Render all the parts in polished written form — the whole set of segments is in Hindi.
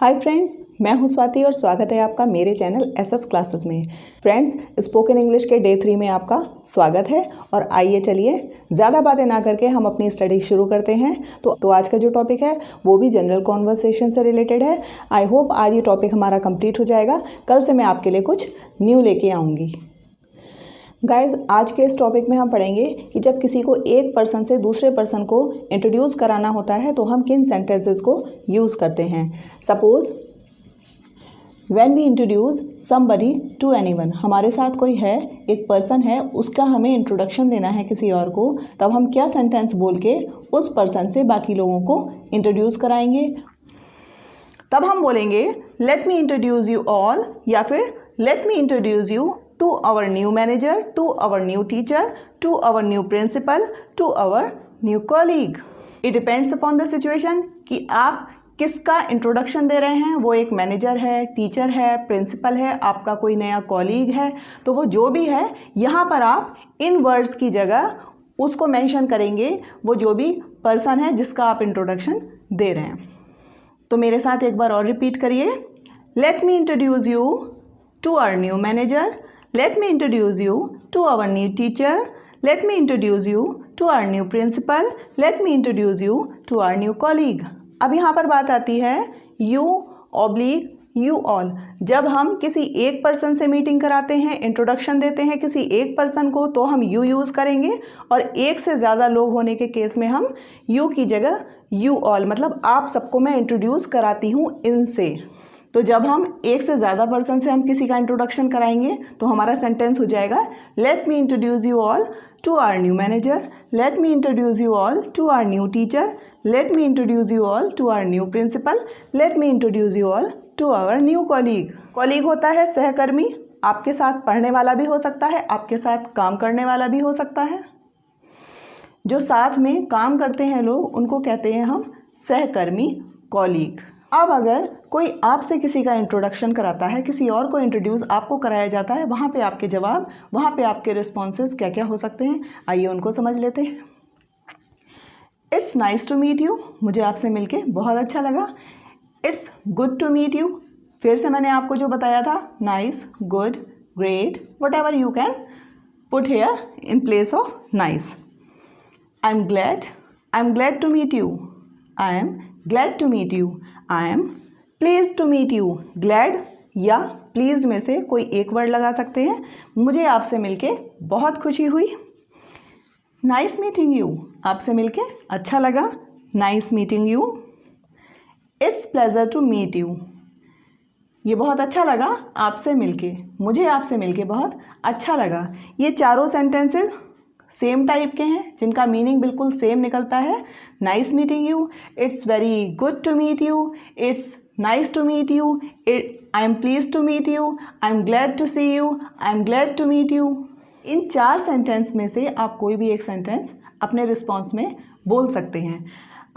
हाय फ्रेंड्स, मैं हूं स्वाति और स्वागत है आपका मेरे चैनल एसएस क्लासेस में। फ्रेंड्स, स्पोकन इंग्लिश के डे 3 में आपका स्वागत है। और आइए चलिए ज़्यादा बातें ना करके हम अपनी स्टडी शुरू करते हैं। तो आज का जो टॉपिक है वो भी जनरल कॉन्वर्सेशन से रिलेटेड है। आई होप आज ये टॉपिक हमारा कंप्लीट हो जाएगा। कल से मैं आपके लिए कुछ न्यू लेके आऊँगी। गाइज, आज के इस टॉपिक में हम पढ़ेंगे कि जब किसी को एक पर्सन से दूसरे पर्सन को इंट्रोड्यूस कराना होता है तो हम किन सेंटेंसेस को यूज़ करते हैं। Suppose when we introduce somebody to anyone, हमारे साथ कोई है, एक पर्सन है, उसका हमें इंट्रोडक्शन देना है किसी और को, तब हम क्या सेंटेंस बोल के उस पर्सन से बाकी लोगों को इंट्रोड्यूस कराएंगे। तब हम बोलेंगे late me introduce you all, या फिर late me introduce you to our new manager, to our new teacher, to our new principal, to our new colleague. It depends upon the situation कि आप किसका इंट्रोडक्शन दे रहे हैं। वो एक मैनेजर है, टीचर है, प्रिंसिपल है, आपका कोई नया कॉलीग है, तो वो जो भी है यहाँ पर आप इन वर्ड्स की जगह उसको मेंशन करेंगे, वो जो भी पर्सन है जिसका आप इंट्रोडक्शन दे रहे हैं। तो मेरे साथ एक बार और रिपीट करिए। Let me introduce you to our new manager, let me introduce you to our new teacher, let me introduce you to our new principal, let me introduce you to our new colleague. अब यहाँ पर बात आती है you oblique you all। जब हम किसी एक पर्सन से मीटिंग कराते हैं, इंट्रोडक्शन देते हैं किसी एक पर्सन को, तो हम you यूज़ करेंगे, और एक से ज़्यादा लोग होने के केस में हम you की जगह you all, मतलब आप सबको मैं इंट्रोड्यूस कराती हूँ इनसे। तो जब हम एक से ज़्यादा पर्सन से हम किसी का इंट्रोडक्शन कराएंगे तो हमारा सेंटेंस हो जाएगा let me introduce you all to our new manager, let me introduce you all to our new teacher, let me introduce you all to our new principal, let me introduce you all to our new colleague. Colleague होता है सहकर्मी, आपके साथ पढ़ने वाला भी हो सकता है, आपके साथ काम करने वाला भी हो सकता है। जो साथ में काम करते हैं लोग, उनको कहते हैं हम सहकर्मी, कॉलीग। अब अगर कोई आपसे किसी का इंट्रोडक्शन कराता है, किसी और को इंट्रोड्यूस आपको कराया जाता है, वहाँ पे आपके जवाब, वहाँ पे आपके रिस्पॉन्सेस क्या क्या हो सकते हैं, आइए उनको समझ लेते हैं। It's nice to meet you, मुझे आपसे मिलके बहुत अच्छा लगा। It's good to meet you, फिर से मैंने आपको जो बताया था, nice, good, great, whatever you can put here in place of nice. I am glad to meet you, I am glad to meet you, I am please to meet you. Glad या प्लीज में से कोई एक वर्ड लगा सकते हैं। मुझे आपसे मिलके बहुत खुशी हुई। नाइस मीटिंग यू, आपसे मिलके अच्छा लगा, nice meeting you. It's pleasure to meet you, ये बहुत अच्छा लगा आपसे मिलके, मुझे आपसे मिलके बहुत अच्छा लगा। ये चारों सेंटेंसेस सेम टाइप के हैं, जिनका मीनिंग बिल्कुल सेम निकलता है। Nice meeting you, it's very good to meet you, it's nice to meet you, I am please to meet you, I am glad to see you, I am glad to meet you. इन 4 सेंटेंस में से आप कोई भी एक सेंटेंस अपने रिस्पॉन्स में बोल सकते हैं।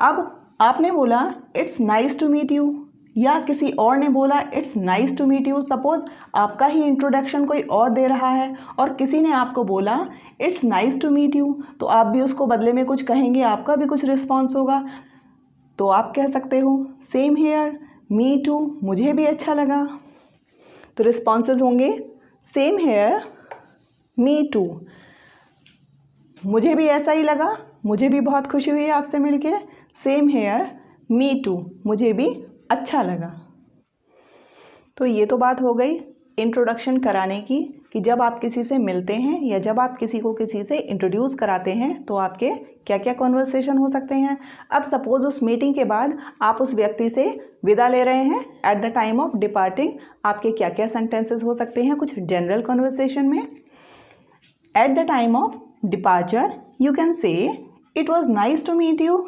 अब आपने बोला it's nice to meet you, या किसी और ने बोला it's nice to meet you. Suppose आपका ही इंट्रोडक्शन कोई और दे रहा है और किसी ने आपको बोला it's nice to meet you, तो आप भी उसको बदले में कुछ कहेंगे, आपका भी कुछ रिस्पॉन्स होगा। तो आप कह सकते हो सेम हेयर, मी टू, मुझे भी अच्छा लगा। तो रिस्पॉन्सेज होंगे सेम हेयर, मी टू, मुझे भी ऐसा ही लगा, मुझे भी बहुत खुशी हुई आपसे मिलके। सेम हेयर, मी टू, मुझे भी अच्छा लगा। तो ये तो बात हो गई इंट्रोडक्शन कराने की, कि जब आप किसी से मिलते हैं या जब आप किसी को किसी से इंट्रोड्यूस कराते हैं तो आपके क्या क्या कॉन्वर्सेशन हो सकते हैं। अब सपोज उस मीटिंग के बाद आप उस व्यक्ति से विदा ले रहे हैं, at the time of departing आपके क्या क्या सेंटेंसेस हो सकते हैं कुछ जनरल कॉन्वर्सेशन में। At the time of departure you can say it was nice to meet you,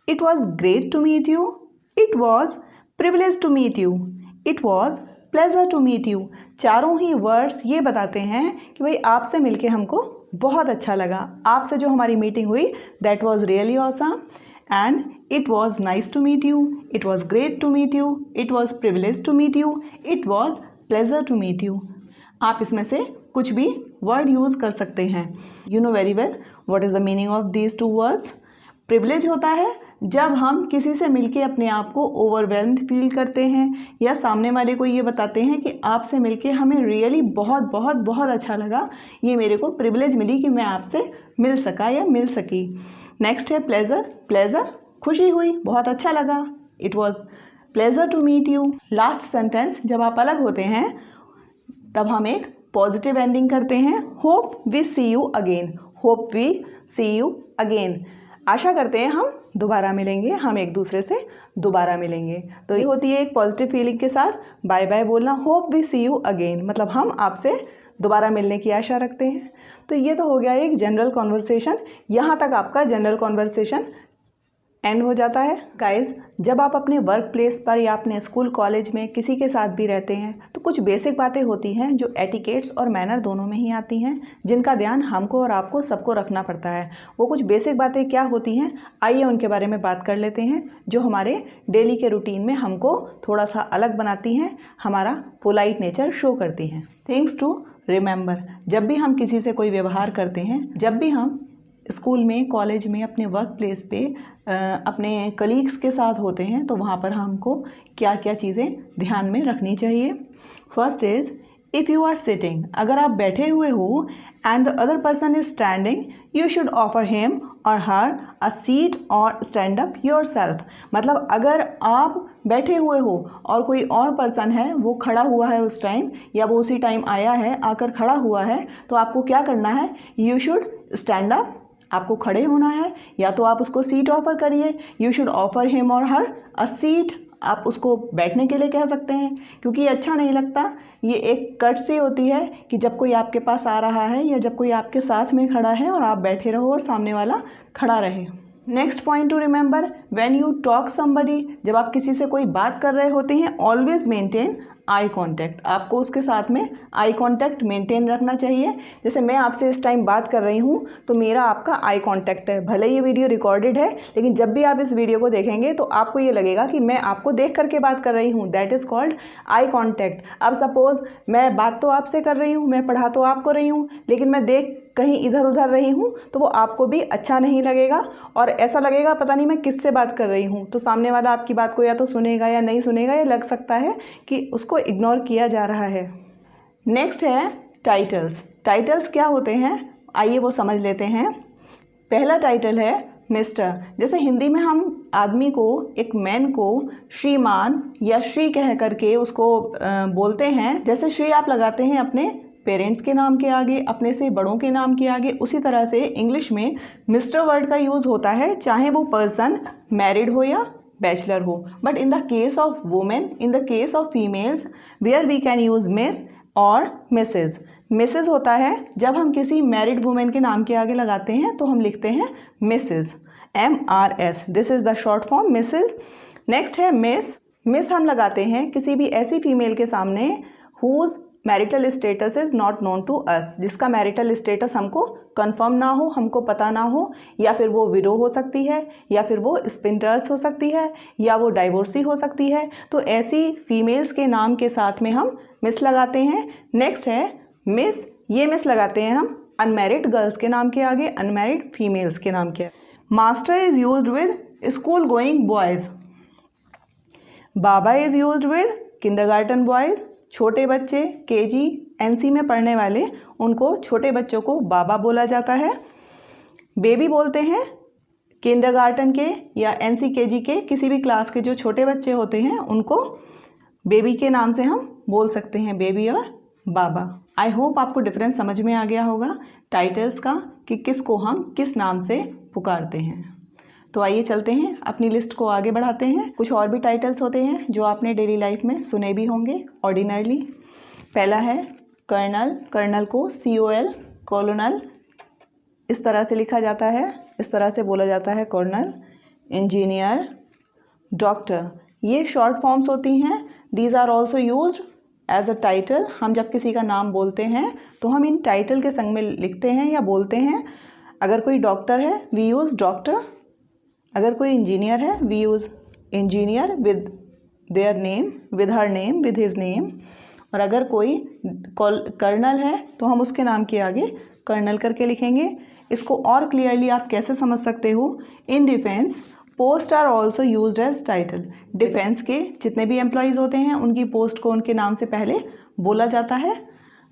it was great to meet you, it was privilege to meet you, it was pleasure to meet you. चारों ही वर्ड्स ये बताते हैं कि भाई आपसे मिलके हमको बहुत अच्छा लगा, आपसे जो हमारी मीटिंग हुई that was really awesome, and it was nice to meet you, it was great to meet you, it was privilege to meet you, it was pleasure to meet you. आप इसमें से कुछ भी वर्ड यूज़ कर सकते हैं। You know very well what is the meaning of these 2 words. Privilege होता है जब हम किसी से मिलके अपने आप को ओवरवेल्म्ड फील करते हैं या सामने वाले को ये बताते हैं कि आपसे मिलके हमें रियली बहुत बहुत बहुत अच्छा लगा, ये मेरे को प्रिविलेज मिली कि मैं आपसे मिल सका या मिल सकी। नेक्स्ट है प्लेजर। प्लेजर खुशी हुई, बहुत अच्छा लगा, it was pleasure to meet you. Last sentence, जब आप अलग होते हैं तब हम एक पॉजिटिव एंडिंग करते हैं, hope we see you again. Hope we see you again, आशा करते हैं हम दोबारा मिलेंगे, हम एक दूसरे से दोबारा मिलेंगे। तो ये होती है एक पॉजिटिव फीलिंग के साथ बाय बाय बोलना, hope we see you again, मतलब हम आपसे दोबारा मिलने की आशा रखते हैं। तो ये तो हो गया एक जनरल कॉन्वर्सेशन। यहाँ तक आपका जनरल कॉन्वर्सेशन एंड हो जाता है। गाइज, जब आप अपने वर्क प्लेस पर या अपने स्कूल कॉलेज में किसी के साथ भी रहते हैं तो कुछ बेसिक बातें होती हैं जो एटिकेट्स और मैनर दोनों में ही आती हैं, जिनका ध्यान हमको और आपको सबको रखना पड़ता है। वो कुछ बेसिक बातें क्या होती हैं, आइए उनके बारे में बात कर लेते हैं, जो हमारे डेली के रूटीन में हमको थोड़ा सा अलग बनाती हैं, हमारा पोलाइट नेचर शो करती हैं। थिंग्स टू रिमेंबर, जब भी हम किसी से कोई व्यवहार करते हैं, जब भी हम स्कूल में, कॉलेज में, अपने वर्क प्लेस पे अपने कलीग्स के साथ होते हैं तो वहाँ पर हमको क्या क्या चीज़ें ध्यान में रखनी चाहिए। First is, if you are sitting, अगर आप बैठे हुए हो and the other person is standing, you should offer him or her a seat or stand up yourself. मतलब अगर आप बैठे हुए हो और कोई और पर्सन है वो खड़ा हुआ है उस टाइम, या वो उसी टाइम आया है आकर खड़ा हुआ है, तो आपको क्या करना है, यू शुड स्टैंड अप, आपको खड़े होना है, या तो आप उसको सीट ऑफर करिए, you should offer him or her a seat, आप उसको बैठने के लिए कह सकते हैं, क्योंकि ये अच्छा नहीं लगता। ये एक कर्टसी होती है कि जब कोई आपके पास आ रहा है या जब कोई आपके साथ में खड़ा है और आप बैठे रहो और सामने वाला खड़ा रहे। Next point two remember, when you talk somebody, जब आप किसी से कोई बात कर रहे होते हैं, ऑलवेज मेंटेन आई कॉन्टैक्ट, आपको उसके साथ में आई कॉन्टैक्ट मेंटेन रखना चाहिए। जैसे मैं आपसे इस टाइम बात कर रही हूँ तो मेरा आपका आई कॉन्टैक्ट है, भले ये वीडियो रिकॉर्डेड है, लेकिन जब भी आप इस वीडियो को देखेंगे तो आपको ये लगेगा कि मैं आपको देख करके बात कर रही हूँ, that is called eye contact. अब सपोज़ मैं बात तो आपसे कर रही हूँ, मैं पढ़ा तो आपको रही हूँ, लेकिन मैं देख कहीं इधर उधर रही हूँ तो वो आपको भी अच्छा नहीं लगेगा और ऐसा लगेगा पता नहीं मैं किससे बात कर रही हूँ। तो सामने वाला आपकी बात को या तो सुनेगा या नहीं सुनेगा, ये लग सकता है कि उसको इग्नोर किया जा रहा है। नेक्स्ट है टाइटल्स। टाइटल्स क्या होते हैं, आइए वो समझ लेते हैं। पहला टाइटल है मिस्टर। जैसे हिंदी में हम आदमी को, एक मैन को श्रीमान या श्री कह करके उसको बोलते हैं। जैसे श्री आप लगाते हैं अपने पेरेंट्स के नाम के आगे, अपने से बड़ों के नाम के आगे, उसी तरह से इंग्लिश में मिस्टर वर्ड का यूज़ होता है, चाहे वो पर्सन मैरिड हो या बैचलर हो। But in the case of women, in the case of females, where we can use Miss or Mrs. Mrs होता है जब हम किसी मैरिड वुमेन के नाम के आगे लगाते हैं तो हम लिखते हैं Mrs, MRS, this is the short form Mrs. Next है मिस। मिस हम लगाते हैं किसी भी ऐसी फीमेल के सामने whose marital status is not known to us, जिसका मैरिटल स्टेटस हमको कंफर्म ना हो, हमको पता ना हो, या फिर वो विडो हो सकती है, या फिर वो स्पिंटर्स हो सकती है, या वो डाइवोर्सी हो सकती है। तो ऐसी फीमेल्स के नाम के साथ में हम मिस लगाते हैं। नेक्स्ट है मिस। ये मिस लगाते हैं हम अनमैरिड गर्ल्स के नाम के आगे, अनमैरिड फीमेल्स के नाम के। Master is used with school going boys. Baba is used with kindergarten boys. छोटे बच्चे KG NC में पढ़ने वाले, उनको छोटे बच्चों को बाबा बोला जाता है। बेबी बोलते हैं किंडरगार्टन के या NC KG के किसी भी क्लास के जो छोटे बच्चे होते हैं उनको बेबी के नाम से हम बोल सकते हैं, बेबी और बाबा। आई होप आपको डिफरेंस समझ में आ गया होगा टाइटल्स का, कि किसको हम किस नाम से पुकारते हैं। तो आइए चलते हैं, अपनी लिस्ट को आगे बढ़ाते हैं। कुछ और भी टाइटल्स होते हैं जो आपने डेली लाइफ में सुने भी होंगे ऑर्डिनरली। पहला है कर्नल। कर्नल को COL, कॉलोनल, इस तरह से लिखा जाता है, इस तरह से बोला जाता है कर्नल। इंजीनियर, डॉक्टर, ये शॉर्ट फॉर्म्स होती हैं। These are also used as a title. हम जब किसी का नाम बोलते हैं तो हम इन टाइटल के संग में लिखते हैं या बोलते हैं। अगर कोई डॉक्टर है वी यूज़ डॉक्टर, अगर कोई इंजीनियर है we use engineer with their name, with her name, with his name. और अगर कोई कर्नल है तो हम उसके नाम के आगे कर्नल करके लिखेंगे। इसको और क्लियरली आप कैसे समझ सकते हो, in defence post are also used as title. Defence के जितने भी एम्प्लॉयज़ होते हैं उनकी पोस्ट को उनके नाम से पहले बोला जाता है।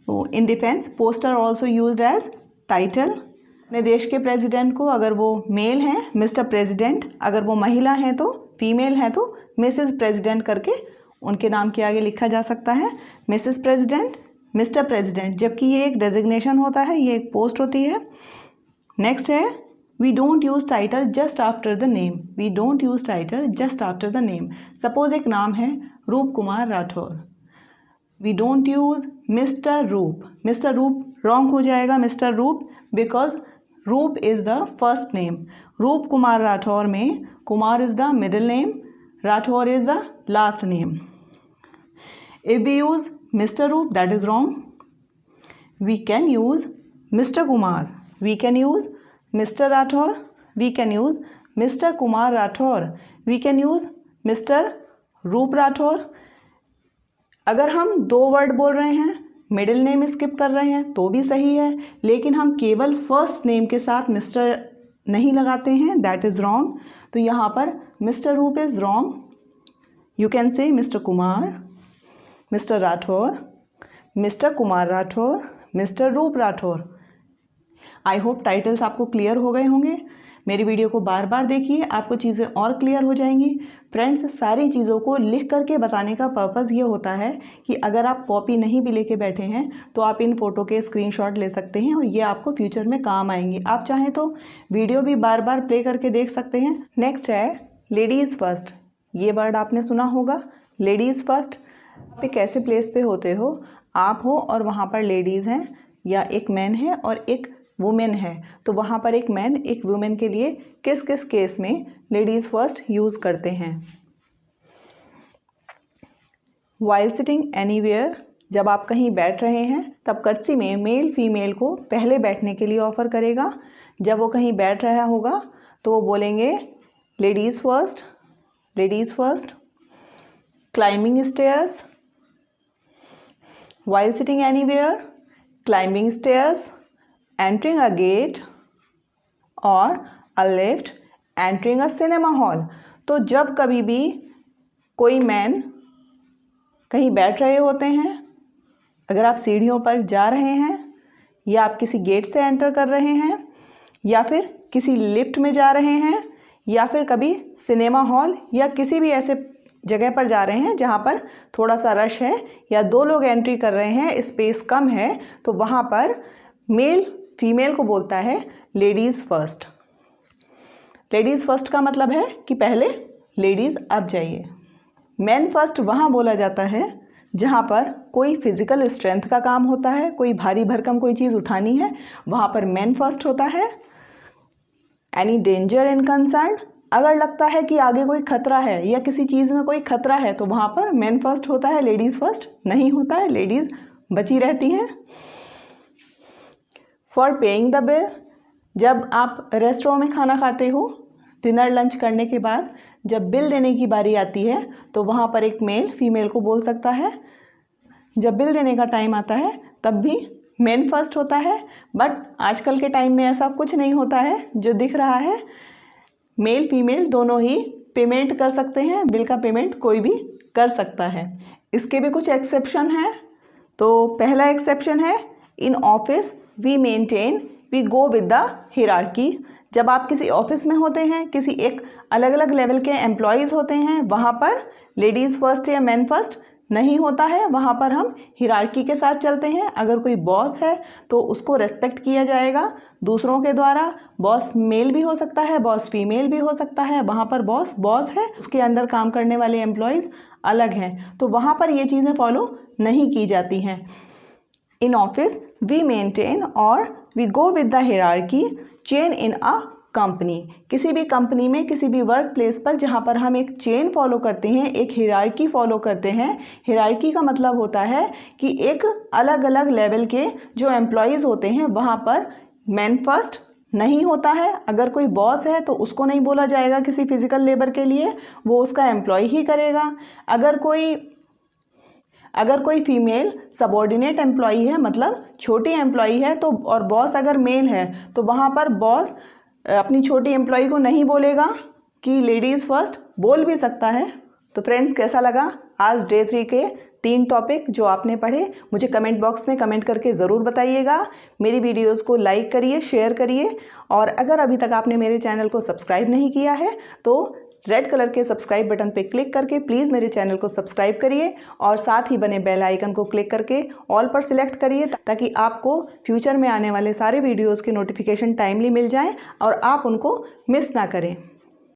तो in defence post are also used as title. अपने देश के प्रेसिडेंट को अगर वो मेल हैं मिस्टर प्रेसिडेंट, अगर वो महिला हैं तो फीमेल हैं तो मिसेस प्रेसिडेंट करके उनके नाम के आगे लिखा जा सकता है, मिसेस प्रेसिडेंट, मिस्टर प्रेसिडेंट, जबकि ये एक डेजिग्नेशन होता है, ये एक पोस्ट होती है। नेक्स्ट है we don't use title just after the name. We don't use title just after the name. Suppose एक नाम है Roop Kumar Rathore, we don't use mister Roop. Mister Roop wrong हो जाएगा, मिस्टर रूप, बिकॉज रूप इज़ द फर्स्ट नेम। रूप कुमार राठौर में Kumar is the middle name, Rathore is the last name. If we use Mr. Roop, that is wrong. We can use Mr. Kumar. We can use Mr. Rathor. We can use Mr. Kumar Rathor. We can use Mr. Roop Rathor. अगर हम दो वर्ड बोल रहे हैं, मिडिल नेम स्किप कर रहे हैं तो भी सही है, लेकिन हम केवल फर्स्ट नेम के साथ मिस्टर नहीं लगाते हैं, दैट इज़ रॉन्ग। तो यहाँ पर मिस्टर रूप इज़ रॉन्ग। यू कैन से mister Kumar, mister Rathore, mister Kumar Rathore, mister रूप राठौर। आई होप टाइटल्स आपको क्लियर हो गए होंगे। मेरी वीडियो को बार बार देखिए, आपको चीज़ें और क्लियर हो जाएंगी। फ्रेंड्स, सारी चीज़ों को लिख करके बताने का पर्पज़ ये होता है कि अगर आप कॉपी नहीं भी लेके बैठे हैं तो आप इन फ़ोटो के स्क्रीनशॉट ले सकते हैं और ये आपको फ्यूचर में काम आएंगे। आप चाहें तो वीडियो भी बार बार प्ले करके देख सकते हैं। नेक्स्ट है लेडीज़ फर्स्ट। ये वर्ड आपने सुना होगा, लेडीज़ फर्स्ट। आप एक ऐसे प्लेस पे होते हो, आप हो और वहाँ पर लेडीज़ हैं या एक मैन है और एक वुमेन है, तो वहाँ पर एक मैन एक वुमेन के लिए किस किस केस में लेडीज़ फर्स्ट यूज़ करते हैं। वाइल सिटिंग एनीवेयर, जब आप कहीं बैठ रहे हैं तब कर्सी में मेल फीमेल को पहले बैठने के लिए ऑफ़र करेगा। जब वो कहीं बैठ रहा होगा तो वो बोलेंगे ladies first, ladies first. Climbing stairs, while sitting anywhere, climbing stairs, entering a gate or a lift, entering a cinema hall। तो जब कभी भी कोई मैन कहीं बैठ रहे होते हैं, अगर आप सीढ़ियों पर जा रहे हैं या आप किसी गेट से एंटर कर रहे हैं या फिर किसी लिफ्ट में जा रहे हैं या फिर कभी सिनेमा हॉल या किसी भी ऐसे जगह पर जा रहे हैं जहाँ पर थोड़ा सा रश है या दो लोग एंट्री कर रहे हैं, स्पेस कम है, तो वहाँ पर मेल फीमेल को बोलता है लेडीज़ फर्स्ट। लेडीज़ फर्स्ट का मतलब है कि पहले लेडीज़ अब जाइए। मैन फर्स्ट वहाँ बोला जाता है जहाँ पर कोई फिज़िकल स्ट्रेंथ का काम होता है, कोई भारी भरकम कोई चीज़ उठानी है, वहाँ पर मैन फर्स्ट होता है। एनी डेंजर इन कंसर्न, अगर लगता है कि आगे कोई खतरा है या किसी चीज़ में कोई खतरा है तो वहाँ पर मैन फर्स्ट होता है, लेडीज़ फर्स्ट नहीं होता है, लेडीज़ बची रहती हैं। फॉर पेइंग द बिल, जब आप रेस्टोरेंट में खाना खाते हो, डिनर लंच करने के बाद जब बिल देने की बारी आती है तो वहाँ पर एक मेल फीमेल को बोल सकता है। जब बिल देने का टाइम आता है तब भी मेन फर्स्ट होता है, बट आजकल के टाइम में ऐसा कुछ नहीं होता है। जो दिख रहा है मेल फीमेल दोनों ही पेमेंट कर सकते हैं, बिल का पेमेंट कोई भी कर सकता है। इसके भी कुछ एक्सेप्शन हैं। तो पहला एक्सेप्शन है in office we maintain we go with the hierarchy. जब आप किसी ऑफिस में होते हैं, किसी एक अलग अलग लेवल के एम्प्लॉयज़ होते हैं, वहाँ पर लेडीज़ फर्स्ट या मैन फर्स्ट नहीं होता है, वहाँ पर हम हियरार्की के साथ चलते हैं। अगर कोई बॉस है तो उसको रेस्पेक्ट किया जाएगा दूसरों के द्वारा। बॉस मेल भी हो सकता है, बॉस फीमेल भी हो सकता है। वहाँ पर बॉस बॉस है, उसके अंडर काम करने वाले एम्प्लॉयज़ अलग हैं, तो वहाँ पर ये चीज़ें फॉलो नहीं की जाती हैं। इन ऑफिस वी मेंटेन और we go with the hierarchy chain in a company. किसी भी कंपनी में, किसी भी वर्क प्लेस पर जहाँ पर हम एक चेन फॉलो करते हैं, एक हियरार्की फॉलो करते हैं। हियरार्की का मतलब होता है कि एक अलग अलग लेवल के जो एम्प्लॉयज़ होते हैं वहाँ पर मैन फर्स्ट नहीं होता है। अगर कोई बॉस है तो उसको नहीं बोला जाएगा किसी फिजिकल लेबर के लिए, वो उसका एम्प्लॉय ही करेगा। अगर कोई फीमेल सबॉर्डिनेट एम्प्लॉई है, मतलब छोटी एम्प्लॉई है, तो और बॉस अगर मेल है तो वहाँ पर बॉस अपनी छोटी एम्प्लॉई को नहीं बोलेगा कि लेडीज़ फर्स्ट बोल भी सकता है। तो फ्रेंड्स, कैसा लगा आज डे 3 के 3 टॉपिक जो आपने पढ़े? मुझे कमेंट बॉक्स में कमेंट करके ज़रूर बताइएगा। मेरी वीडियोस को लाइक करिए, शेयर करिए, और अगर अभी तक आपने मेरे चैनल को सब्सक्राइब नहीं किया है तो रेड कलर के सब्सक्राइब बटन पे क्लिक करके प्लीज़ मेरे चैनल को सब्सक्राइब करिए, और साथ ही बने बेल आइकन को क्लिक करके ऑल पर सिलेक्ट करिए, ताकि आपको फ्यूचर में आने वाले सारे वीडियोज़ के नोटिफिकेशन टाइमली मिल जाएँ और आप उनको मिस ना करें।